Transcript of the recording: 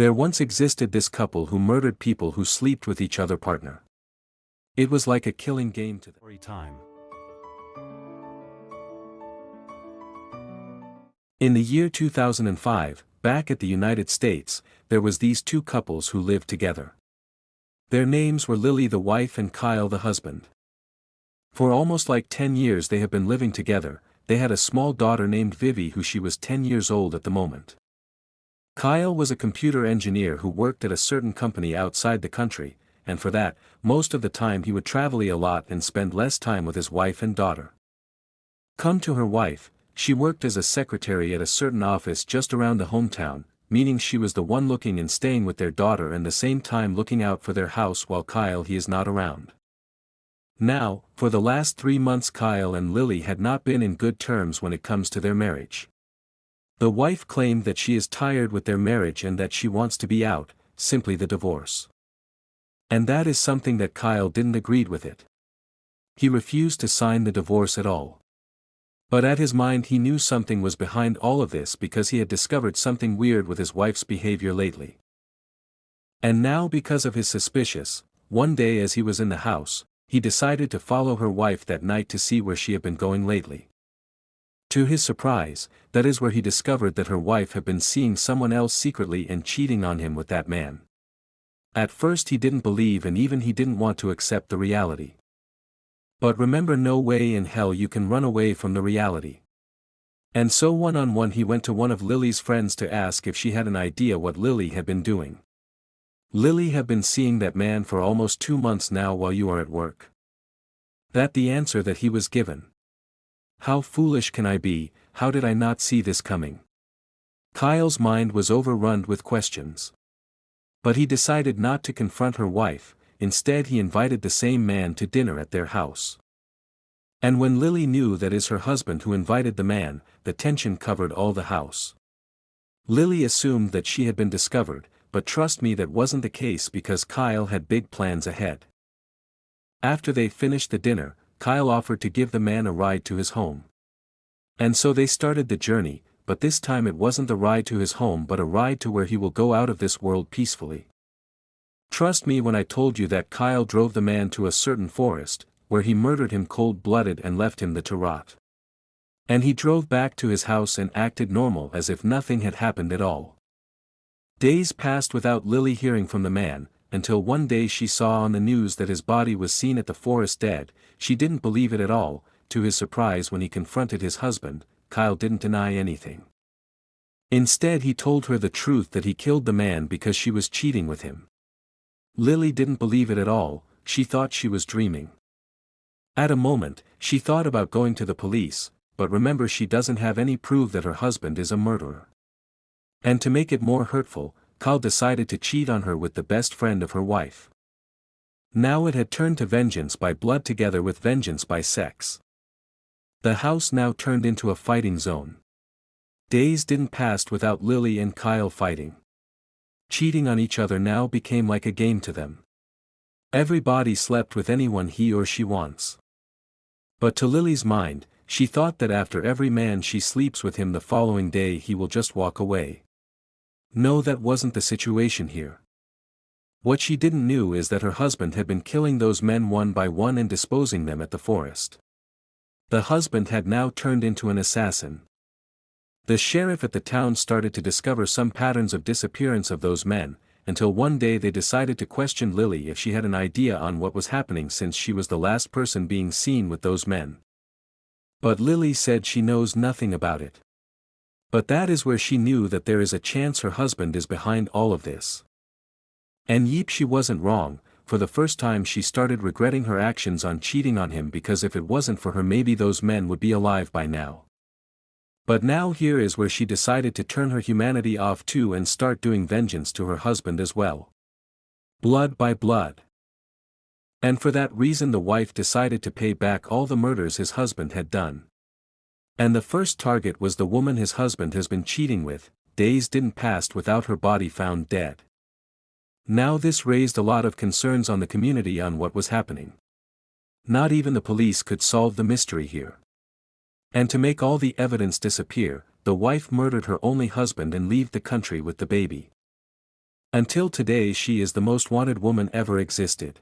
There once existed this couple who murdered people who slept with each other partner. It was like a killing game to them. Story time. In the year 2005, back at the United States, there was these two couples who lived together. Their names were Lily the wife and Kyle the husband. For almost like 10 years they have been living together. They had a small daughter named Vivi who she was 10 years old at the moment. Kyle was a computer engineer who worked at a certain company outside the country, and for that, most of the time he would travel a lot and spend less time with his wife and daughter. Come to her wife, she worked as a secretary at a certain office just around the hometown, meaning she was the one looking and staying with their daughter and the same time looking out for their house while Kyle he is not around. Now, for the last 3 months Kyle and Lily had not been in good terms when it comes to their marriage. The wife claimed that she is tired with their marriage and that she wants to be out, simply the divorce. And that is something that Kyle didn't agree with it. He refused to sign the divorce at all. But at his mind he knew something was behind all of this because he had discovered something weird with his wife's behavior lately. And now because of his suspicious, one day as he was in the house, he decided to follow her wife that night to see where she had been going lately. To his surprise, that is where he discovered that her wife had been seeing someone else secretly and cheating on him with that man. At first he didn't believe and even he didn't want to accept the reality. But remember, no way in hell you can run away from the reality. And so one-on-one he went to one of Lily's friends to ask if she had an idea what Lily had been doing. Lily had been seeing that man for almost 2 months now while you are at work. That the answer that he was given. How foolish can I be, how did I not see this coming? Kyle's mind was overrun with questions. But he decided not to confront her wife, instead he invited the same man to dinner at their house. And when Lily knew that is her husband who invited the man, the tension covered all the house. Lily assumed that she had been discovered, but trust me that wasn't the case because Kyle had big plans ahead. After they finished the dinner, Kyle offered to give the man a ride to his home. And so they started the journey, but this time it wasn't a ride to his home but a ride to where he will go out of this world peacefully. Trust me when I told you that Kyle drove the man to a certain forest, where he murdered him cold-blooded and left him there to rot. And he drove back to his house and acted normal as if nothing had happened at all. Days passed without Lily hearing from the man, until one day she saw on the news that his body was seen at the forest dead. She didn't believe it at all. To his surprise when he confronted his husband, Kyle didn't deny anything. Instead he told her the truth that he killed the man because she was cheating with him. Lily didn't believe it at all, she thought she was dreaming. At a moment, she thought about going to the police, but remember she doesn't have any proof that her husband is a murderer. And to make it more hurtful, Kyle decided to cheat on her with the best friend of her wife. Now it had turned to vengeance by blood together with vengeance by sex. The house now turned into a fighting zone. Days didn't pass without Lily and Kyle fighting. Cheating on each other now became like a game to them. Everybody slept with anyone he or she wants. But to Lily's mind, she thought that after every man she sleeps with him the following day he will just walk away. No, that wasn't the situation here. What she didn't knew is that her husband had been killing those men one by one and disposing them at the forest. The husband had now turned into an assassin. The sheriff at the town started to discover some patterns of disappearance of those men, until one day they decided to question Lily if she had an idea on what was happening since she was the last person being seen with those men. But Lily said she knows nothing about it. But that is where she knew that there is a chance her husband is behind all of this. And yeep, she wasn't wrong. For the first time she started regretting her actions on cheating on him because if it wasn't for her maybe those men would be alive by now. But now here is where she decided to turn her humanity off too and start doing vengeance to her husband as well. Blood by blood. And for that reason the wife decided to pay back all the murders his husband had done. And the first target was the woman his husband has been cheating with. Days didn't pass without her body found dead. Now this raised a lot of concerns on the community on what was happening. Not even the police could solve the mystery here. And to make all the evidence disappear, the wife murdered her only husband and left the country with the baby. Until today she is the most wanted woman ever existed.